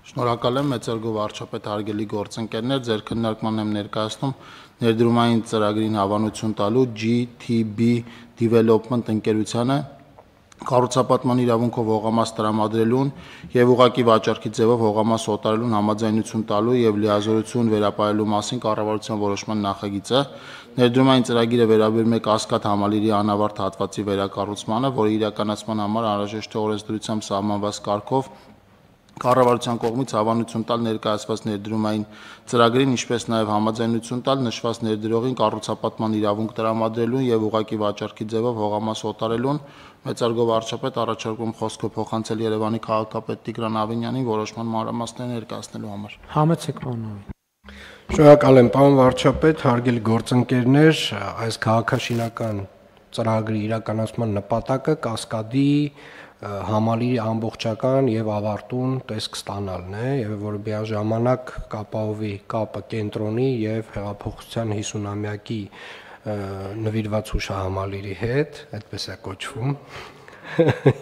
Շնորհակալ եմ մեծարգո վարչապետ հարգելի գործընկերներ, ձեր քննարկման եմ ներկայացնում ներդրումային ծրագրին հավանություն տալու GTB Development ընկերությանը կառուցապատման իրավունքով հողամաս տրամադրելուն եւ ուղղակի վաճառքի ձևով հողամաս օտարելուն համաձայնություն տալու եւ լիազորություն վերապահելու մասին կառավարության որոշման նախագիծը ներդրումային ծրագիրը վերաբերում է Կասկադ համալիրի անավարտ հատվածի վերակառուցմանը, որի իրականացման համար անհրաժեշտ է օրենսդրությամբ սահմանված կարգով կառավարության կողմից հավանություն տալ ներկայացված ներդրումային ծրագրին, ինչպես նաև համաձայնություն տալ նշված ներդրողին կառուցապատման իրավունք տրամադրելուն եւ ուղղակի վաճառքի ձևով հողամաս օտարելուն մեծարգո վարչապետ առաջարկում խոսքը փոխանցել Երևանի քաղաքապետ Տիգրան Ավինյանին որոշման մանրամասները ներկայացնելու համար։ Համեցեք պարոն։ Շնորհակալ եմ պարոն վարչապետ, հարգելի գործընկերներ, այս քաղաքաշինական ծրագրի իրականացման նպատակը Կասկադի համալիրի ամբողջական եւ ավարտուն տեսք ստանալն է եւ որը միաժամանակ կապահովի կապը կենտրոնի եւ հեղափոխության 50-ամյակի նվիրված հուշահամալիրի հետ, այդպես է կոչվում,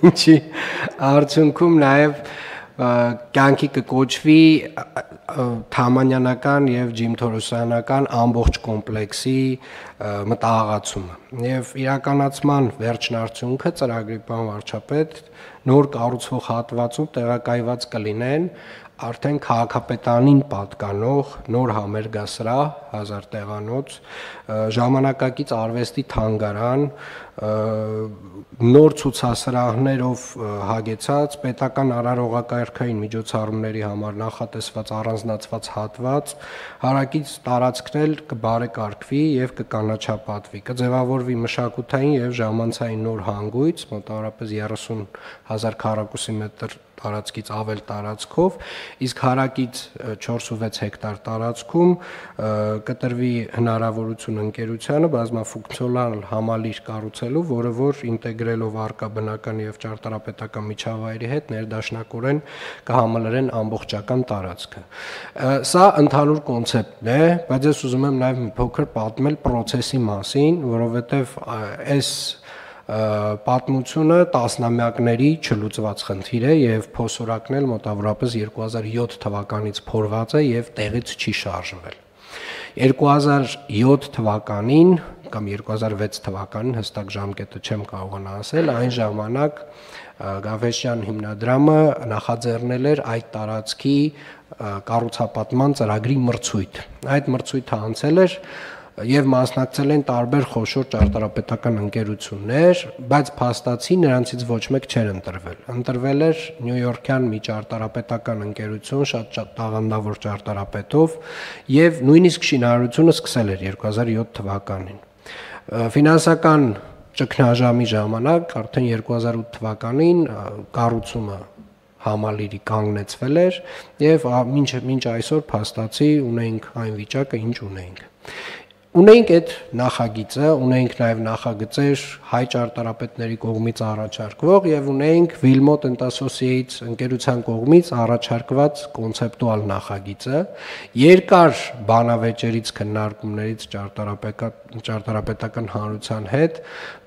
ինչի արդյունքում նաեւ կյանքի կկոչվի Թամանյանական եւ Ջիմթորոսյանական ամբողջ կոմպլեքսի մտահղացումը եւ իրականացման վերջնարդյունքը ծրագրի պարոն վարչապետ նոր կառուցվող հատվածում տեղակայված կլինեն արդեն քաղաքապետանին պատկանող նոր համերգասրահ 1000 տեղանոց ժամանակակից արվեստի թանգարան նոր ցուցասրահներով հագեցած պետական արարողակարգային միջոցառումների համար նախատեսված առանձնացված հատված հարակից տարածքն էլ կբարեկարգվի եւ կկանաչապատվի կձևավորվի մշակութային եւ ժամանցային նոր հանգույց մոտավորապես 30,000 քառակուսի մետր տարածքից ավել տարածքով իսկ հարակից 4.6 հեկտար տարածքում կտրվի հնարավորություն ընկերությանը բազմաֆունկցիոնալ համալիր կառուցելու, որը որ ինտեգրելով արկա բնական եւ ճարտարապետական միջավայրի հետ ներդաշնակորեն կհամալրեն ամբողջական տարածքը։ Սա ընդհանուր կոնցեպտն է, բայց ես ուզում եմ նաեւ մի փոքր պատմել process-ի մասին, որովհետեւ այս պատմությունը տասնամյակների չլուծված խնդիր է եւ փոսորակն էլ մոտավորապես 2007 թվականից փորված է եւ տեղից չի շարժվել։ 2007 թվականին կամ 2006 թվականին հստակ ժամկետը չեմ կարողանա ասել, այն ժամանակ Գավեշյան հիմնադրամը նախաձեռնել էր այդ տարածքի կառուցապատման ծրագրի մրցույթ։ Այդ մրցույթը անցել էր եւ մասնակցել են տարբեր խոշոր ճարտարապետական ընկերություններ, բայց փաստացի նրանցից ոչ մեկ չէր ընտրվել։ Ընտրվել էր նյույորքյան մի ճարտարապետական ընկերություն, շատ տաղանդավոր ճարտարապետով, եւ նույնիսկ շինարարությունը սկսել էր 2007 թվականին։ Ֆինանսական ճգնաժամի ժամանակ, արդեն 2008 թվականին կառուցումը համալիրի կանգնեցվել էր եւ մինչ այսօր փաստացի ունենք այն վիճակը, ինչ ունենք։ Ունենք այդ նախագիծը, ունենք նաև նախագծեր հայ ճարտարապետների կողմից առաջարկվող եւ ունենք Wilmot & Associates ընկերության կողմից առաջարկված կոնցեպտուալ նախագիծը, երկար բանավեճերից քննարկումներից ճարտարապետական հանրության հետ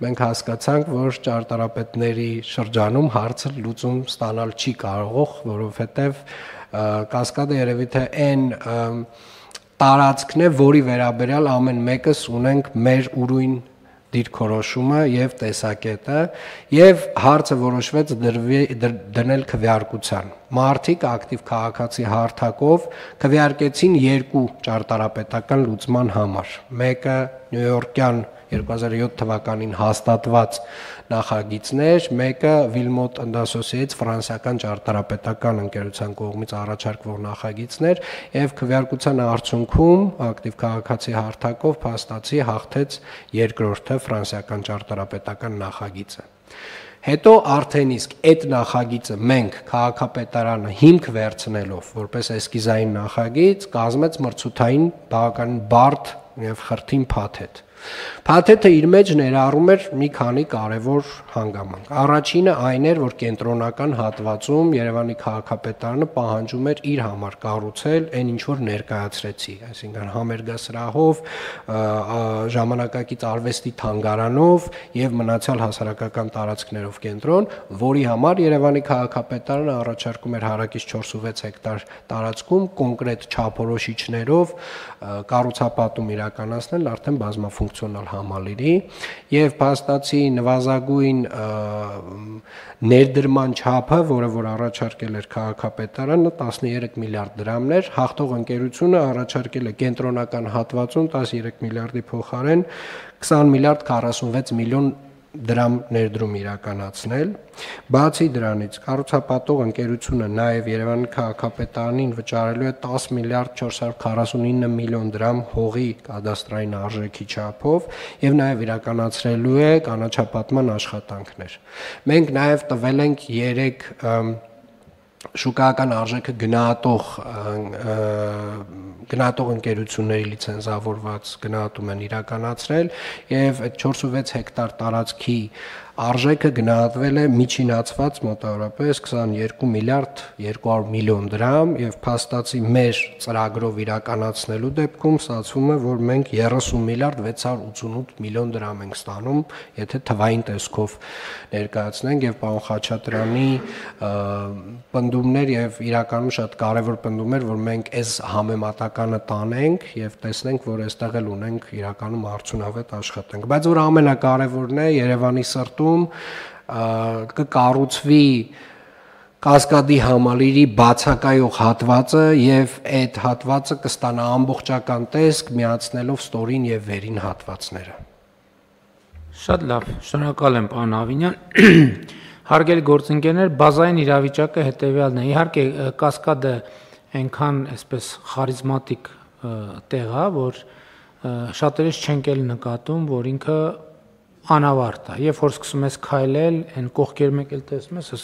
մենք հասկացանք, որ ճարտարապետների շրջանում հարցը լուծում ստանալ չի կարող, որովհետեւ Կասկադը երևի թե այն տարածքն է, որի վերաբերյալ ամեն մեկս ունենք մեր ուրույն դիրքորոշումը եւ տեսակետը եւ հարցը որոշվեց դնել քվեարկության։ Մարտիկ ակտիվ քաղաքացի հարթակով քվեարկեցին երկու ճարտարապետական լուծման համար։ Մեկը նյույորքյան 2007 թվականին հաստատված նախագիծներ, մեկը Wilmot & Associates ֆրանսիական ճարտարապետական ընկերության կողմից առաջարկվող նախագիծներ եւ քվեարկության արդյունքում ակտիվ քաղաքացի հարթակով փաստացի հաղթեց երկրորդը ֆրանսիական ճարտարապետական նախագիծը։ Հետո արդեն իսկ այդ նախագիծը մենք քաղաքապետարանը հիմք վերցնելով որպես էսկիզային նախագիծ կազմեց մրցութային բավականին բարդ եւ խրթին փաթեթ։ Փաթեթը իր մեջ ներառում էր մի քանի կարևոր հանգամանք։ Առաջինը այն էր, որ կենտրոնական հատվածում Երևանի քաղաքապետարանը պահանջում էր իր համար կառուցել այն ինչ որ ներկայացրեցի, այսինքն համերգասրահով, ժամանակակից արվեստի թանգարանով եւ մնացյալ հասարակական տարածքներով կենտրոն, որի համար Երևանի քաղաքապետարանը առաջարկում էր հարակից 4.6 հեկտար տարածքում կոնկրետ չափորոշիչներով կառուցապատում իրականացնել արդեն բազմաֆունկցիոնալ համալիրի եւ փաստացի նվազագույն ներդրման չափը, որը որ առաջարկել էր քաղաքապետարանը 13 միլիարդ դրամն էր, հաղթող ընկերությունը առաջարկել է կենտրոնական հատվածում 13 միլիարդի փոխարեն 20 միլիարդ 46 միլիոն դրամ ներդրում իրականացնել։ Բացի դրանից կառուցապատող ընկերությունը նաև Երևանի քաղաքապետարանին վճարելու է 10 միլիարդ 449 միլիոն դրամ հողի կադաստրային արժեքի չափով եւ նաև իրականացրելու է կանաչապատման աշխատանքներ։ Մենք նաև տվել ենք 3 շուկայական արժեքը գնահատող ընկերությունների լիցենզավորված գնահատում են իրականացրել եւ այդ 4.6 հեկտար տարածքի արժեքը գնահատվել է միջինացված մոտավորապես 22 միլիարդ 200 միլիոն դրամ եւ փաստացի մեր ծրագրով իրականացնելու դեպքում ստացվում է որ մենք 30 միլիարդ 688 միլիոն դրամ ենք ստանում, եթե թվային տեսքով ներկայացնենք եւ պարոն Խաչատրյանի պնդումներ եւ իրականում շատ կարեւոր պնդումներ, որ մենք այս համեմատականը տանենք եւ տեսնենք, որ այստեղ էլ ունենք իրականում արդյունավետ աշխատանք։ Բայց որ ամենակարևորն է Երևանի սրտում կկառուցվի Կասկադի համալիրի բացակայող հատվածը եւ այդ հատվածը կստանա ամբողջական տեսք միացնելով ստորին եւ վերին հատվածները։ Շատ լավ, շնորհակալ եմ պարոն Ավինյան։ Հարգելի գործընկերներ, բազային իրավիճակը հետեւյալն է։ Իհարկե Կասկադը այնքան այսպես խարիզմատիկ տեղ է, որ շատերից չենք էլ նկատում, որ ինքը անավարտ է։ Երբ որ սկսում ես քայլել, այն կողքեր մեկ էլ տեսնում ես,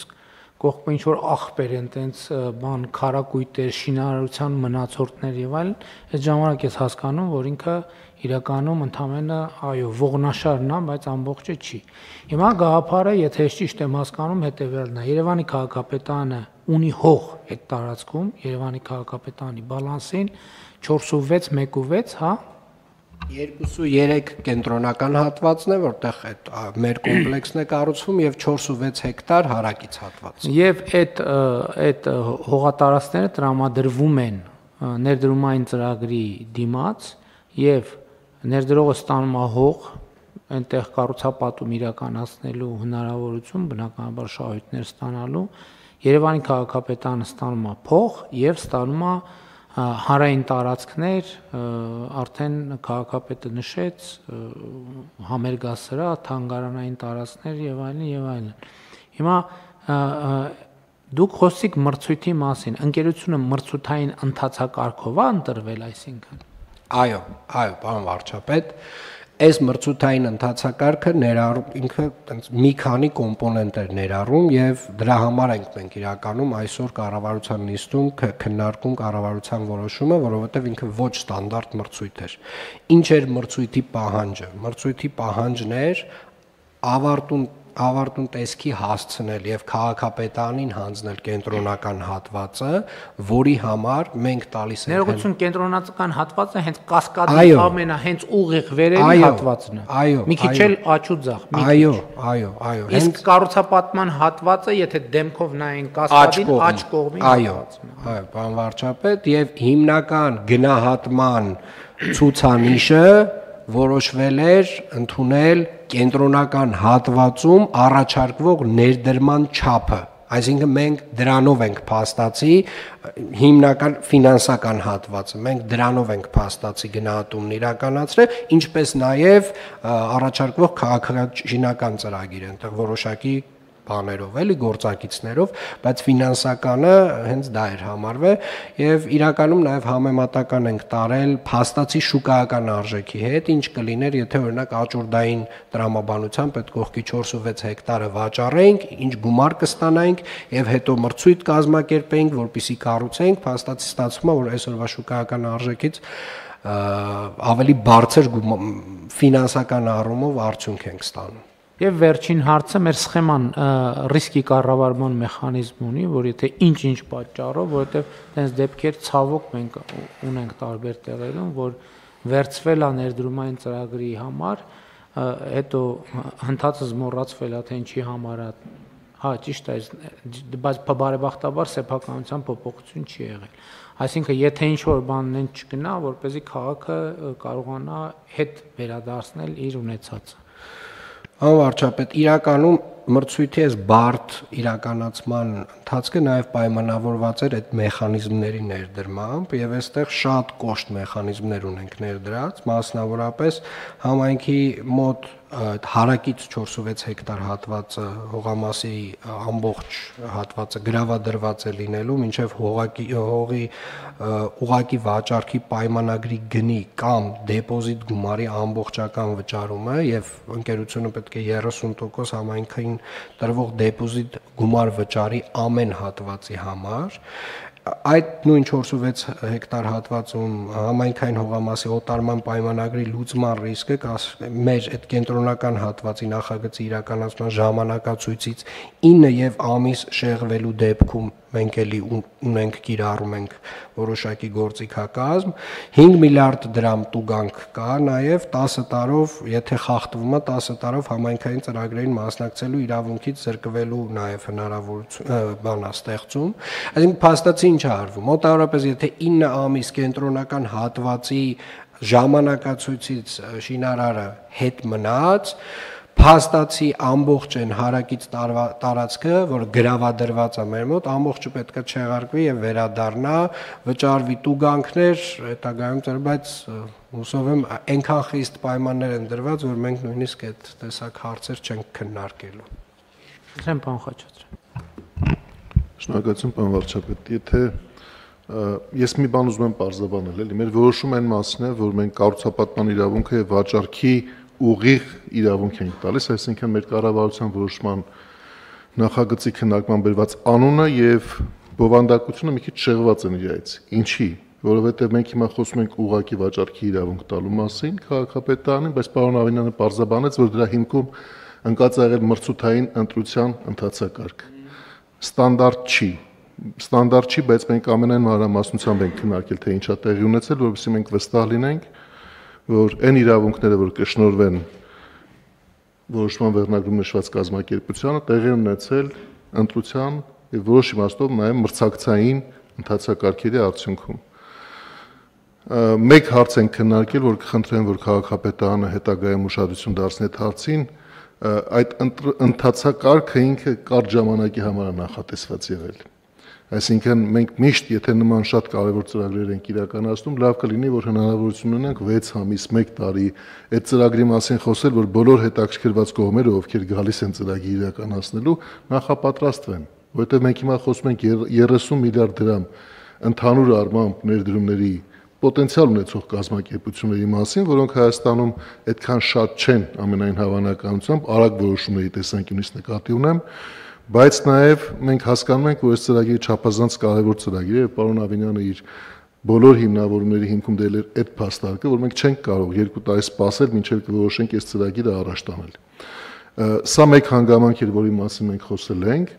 կողքը ինչ որ աղբեր են, տենց բան քարակույտեր, շինարարության մնացորդներ եւ այլն, այդ ժամանակ ես հասկանում, որ ինքը իրականում ընդամենը այո ողնաշարն է, բայց ամբողջը չի։ Հիմա գաղափարը, եթե ես ճիշտ եմ հասկանում, հետեւյալն է. Երևանի քաղաքապետարանը ունի հող այդ տարածքում, Երևանի քաղաքապետարանի բալանսին 4.6 1.6, հա 2.3 կենտրոնական հատվածն է, որտեղ այդ մեր կոմպլեքսն է կառուցվում եւ 4.6 հեկտար հարակից հատված։ Եվ այդ հողատարածքները տրամադրվում են ներդրումային ծրագրի դիմաց եւ ներդրողը ստանում է հող, այնտեղ կառուցապատում իրականացնելու հնարավորություն, բնականաբար շահույթներ ստանալու, Երևանի քաղաքապետարանը ստանում է փող եւ ստանում է հանրային տարածքներ, արդեն քաղաքապետը նշեց, համերգասրահ, թանգարանային տարածքներ եւ այլն եւ այլն։ Հիմա դուք խոսիք մրցույթի մասին, ընկերությունը մրցութային ընթացակարգով է ընտրվել, այսինքն։ Այո, պարոն վարչապետ, այս մրցութային ընթացակարգը ներառում ինքը մի քանի կոմպոնենտներ ներառում եւ դրա համար ենք մենք իրականում այսօր կառավարության նիստում քննարկում կառավարության որոշումը, որովհետեւ ինքը ոչ ստանդարտ մրցույթ էր։ Ինչ էր մրցույթի պահանջը։ Մրցույթի պահանջն էր ավարտուն տեսքի հասցնել եւ քաղաքապետարանին հանձնել կենտրոնական հատվածը, որի համար մենք տալիս ենք ներողություն կենտրոնական հատվածը հենց Կասկադի հենց ուղիղ վերելի հատվածն է։ Մի քիչ էլ աչուձախ, մի քիչ։ Այո։ Իսկ կառուցապատման հատվածը, եթե դեմքով նայեն Կասկադին, աջ կողմի հատվածն է։ Այո, պարոն վարչապետ, եւ հիմնական գնահատման ցուցանիշը որոշվել էր ընդունել կենտրոնական հատվածում առաջարկվող ներդրման չափը, այսինքն մենք դրանով ենք փաստացի հիմնական ֆինանսական հատվածը, մենք դրանով ենք փաստացի գնահատումն իրականացրել, ինչպես նաև առաջարկվող քաղաքաշինական ծրագիր, այնտեղ որոշակի բաներով, էլի գործակիցներով, բայց ֆինանսականը հենց դա էր համարվել եւ իրականում նաեւ համեմատական ենք տարել փաստացի շուկայական արժեքի հետ, ինչ կլիներ, եթե օրինակ աճուրդային տրամաբանությամբ այդ կողքի 4.6 հեկտարը վաճառեինք, ինչ գումար կստանայինք եւ հետո մրցույթ կազմակերպեինք, որպեսզի կառուցենք, փաստացի ստացվում է, որ այսօրվա շուկայական արժեքից ավելի բարձր ֆինանսական առումով արդյունք ենք ստանում։ Եվ վերջին հարցը մեր սխեման ռիսկի կառավարման մեխանիզմ ունի, որ եթե ինչ-ինչ պատճառով, որովհետև տենց դեպքեր ցավոք մենք ունենք տարբեր տեղերում, որ վերցվել է ներդրումային ծրագրի համար, հետո հնդածը մոռացվել է, թե ինչի համար է, հա, ճիշտ է, բայց բարեբախտաբար սեփականության փոփոխություն չի եղել։ Այսինքն, եթե ինչ-որ բանն չգնա, որպեսզի քաղաքը կարողանա հետ վերադարձնել իր ունեցածը։ Անվարչապետ, իրականում մրցույթի այս բարդ իրականացման ընթացքը նաև պայմանավորված էր այդ մեխանիզմների ներդրմամբ եւ այստեղ շատ կոշտ մեխանիզմներ ունենք ներդրած, մասնավորապես համայնքի մոտ հարակից 4.6 հեկտար հատվածը հողամասի ամբողջ հատվածը գրավադրված է լինելու մինչև հողի ուղակի վաճառքի պայմանագրի գնի կամ դեպոզիտ գումարի ամբողջական վճարումը եւ ընկերությունը պետք է 30% համայնքին տրվող դեպոզիտ գումար վճարի ամեն հատվածի համար այդ նույն 4.6 հեկտար հատվածում համայնքային հողամասի օտարման պայմանագրի լուծման ռիսկը մեր այդ կենտրոնական հատվածի նախագծի իրականացման ժամանակացույցից 9 եւ ամիս շեղվելու դեպքում մենք էլի ունենք կիրառում ենք որոշակի գործիքակազմ 5 միլիարդ դրամ տուգանք կա նաեւ 10 տարով եթե խախտվում է 10 տարով համայնքային ծրագրերին մասնակցելու իրավունքից զրկվելու նաեւ հնարավորություն բանա ստեղծում այսինքն փաստացի ինչ է արվում մոտավորապես եթե 9 ամիս կենտրոնական հատվածի ժամանակացույցից շինարարը հետ մնաց փաստացի ամբողջ են հարակից տարածքը, որ գրավադրված է մեր մոտ, ամբողջը պետք է չեղարկվի եւ վերադառնա, վճարվի տուգանքներ, հետագայում ծեր, բայց հուսով եմ այնքան խիստ պայմաններ են դրված, որ մենք նույնիսկ այդ տեսակ հարցեր չենք քննարկելու։ Ուսեմ պարոն Խաչատրյան։ Շնորհակալություն պարոն վարչապետ, եթե ես մի բան ուզում եմ պարզաբանել, էլի մեր որոշումը այն մասն է, որ մենք կառուցապատման իրավունքը եւ վաճառքի ուղիղ իրավունք ենք տալիս, այսինքն մեր կառավարության որոշման նախագծի քննարկման բերված անունը եւ բովանդակությունը մի քիչ շեղված են իրայից։ Ինչի՞, որովհետեւ մենք հիմա խոսում ենք ուղղակի վաճառքի իրավունք տալու մասին քաղաքապետարանին, բայց պարոն Ավինյանը պարզաբանեց, որ դրա հիմքում ընկած է եղել մրցութային ընտրության ընթացակարգ։ Ստանդարտ չի, բայց մենք ամենայն մանրամասնությամբ ենք քննարկել, թե ինչա տեղի ունեցել, որովհետեւ մենք վստահ լինենք, որ այն իրավունքները, որ կշնորհվեն որոշման վերնագրում նշված կազմակերպությանը, տեղի ունեցել ընտրության եւ որոշ իմաստով նաեւ մրցակցային ընթացակարգերի արդյունքում։ Մեկ հարց են քննարկել, որ կխնդրեմ, որ քաղաքապետարանը հետագայում ուշադրություն դարձնի այդ հարցին, այդ ընթացակարգը ինքը կարճ ժամանակի համար է նախատեսված եղել։ Այսինքն մենք միշտ, եթե նման շատ կարևոր ծրագրեր ենք իրականացնում, լավ կլինի, որ հնարավորություն ունենք 6 ամիս, 1 տարի այդ ծրագրի մասին խոսել, որ բոլոր հետաքրքրված կողմերը, ովքեր գալիս են ծրագիր իրականացնելու, նախապատրաստվեն, որովհետև մենք հիմա խոսում ենք 30 միլիարդ դրամ ընդհանուր առմամբ ներդրումների պոտենցիալ ունեցող կազմակերպությունների մասին, որոնք Հայաստանում այդքան շատ չեն ամենայն հավանականությամբ, արագ որոշումների տեսանկյունից նկատի ունեմ, բայց նաև մենք հասկանում ենք, որ այս ծրագիրը չափազանց կարևոր ծրագիր է եւ պարոն Ավինյանը իր բոլոր հիմնավորումների հիմքում դել էր այդ փաստարկը, որ մենք չենք կարող 2 տարի սպասել, մինչեւ կորոշենք այս ծրագիրը առաջ տանել։ Սա մեկ հանգամանք էր, որի մասին մենք խոսել ենք,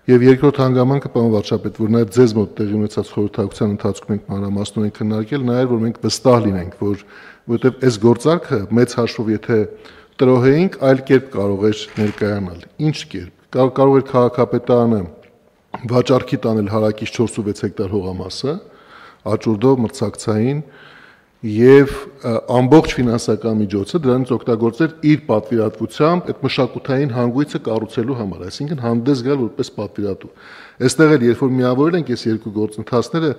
եւ երկրորդ հանգամանքը պարոն վարչապետ, որ նաև ձեզ մոտ տեղի ունեցած խորհրդակցության ընթացքում ենք մանրամասնորեն քննարկել, նաեւ որ մենք վստահ լինենք, որովհետեւ այս գործարքը մեծ հաշվով եթե տրոհեինք, այլ կերպ կարող էր ներկայանալ։ Ինչ կերպ կարող էր քաղաքապետարանը վաճառքի տանել հարակից 4.6 հեկտար հողամասը, աճուրդով մրցակցային եւ ամբողջ ֆինանսական միջոցը դրանից օգտագործել իր պատվիրատվությամբ այդ մշակութային հանգույցը կառուցելու համար, այսինքն հանդես գալ որպես պատվիրատու։ Այստեղ էլ երբ որ միավորել ենք այս երկու գործընթացները,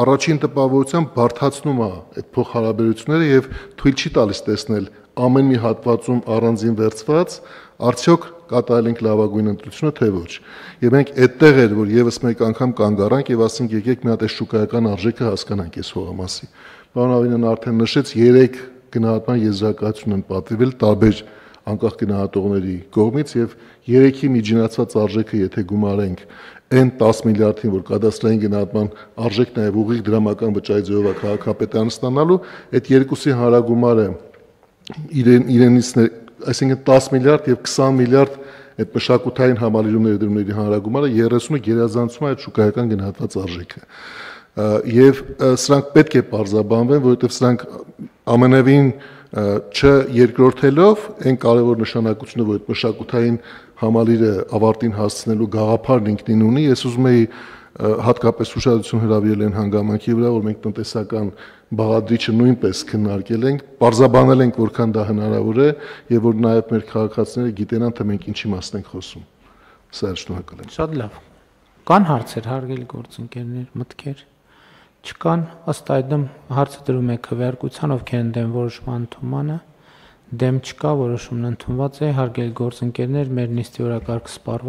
առաջին տպավորությամբ բարդացնում է այդ փոխհարաբերությունները եւ թույլ չի տալիս տեսնել ամեն մի հատվածում առանձին վերծված արդյոք կատարել ենք լավագույն ընտրությունը թե ոչ։ Եվ մենք այդտեղ էր, որ եւս մեկ անգամ կանգ առանք եւ ասենք եկեք մի հատ այս շուկայական արժեքը հասկանանք այս հողամասի։ Պարոն Ավինյանը արդեն նշեց 3 գնահատման եզրակացություն են պատվիրել տարբեր անկախ գնահատողների կողմից եւ 3-ի միջինացված արժեքը եթե գումարենք այն 10 միլիարդին, որ կադաստրային գնահատման արժեքն նաեւ ուղիղ դրամական վճարի ձևով է քաղաքապետարան ստանալու, այդ երկուսի հարագումարը իրենից, այսինքն 10 միլիարդ եւ 20 միլիարդ այդ մշակութային համալիրումների դրումների հանրագումարը 30-ը գերազանցում է այդ շուկայական գնահատված արժեքը։ Եվ սրանք պետք է պարզաբանվեն, որովհետև սրանք ամենևին չերկրորդելով այն կարևոր նշանակությունը, որ այդ մշակութային համալիրը ավարտին հասցնելու գաղափարն ինքնին ունի, ես ուզում եի հատկապես ուշադրություն հրավիրել են հանգամանքի վրա, որ մենք տնտեսական բաղադրիչը նույնպես քննարկել ենք, պարզաբանել ենք, որքան դա հնարավոր է եւ որ նաեւ մեր քաղաքացիները գիտենան, թե մենք ինչի մասն ենք խոսում։ Սա շնորհակալ եմ։ Շատ լավ։ Կան հարցեր, հարգելի գործընկերներ, մտքեր։ Չկան, ըստ այդմ հարցը դրում է քվեարկության, ովքեր են դեմ որոշման ընդունմանը։ Դեմ չկա, որոշումն ընդունված է, հարգելի գործընկերներ, մեր նիստի օրակարգը սպառ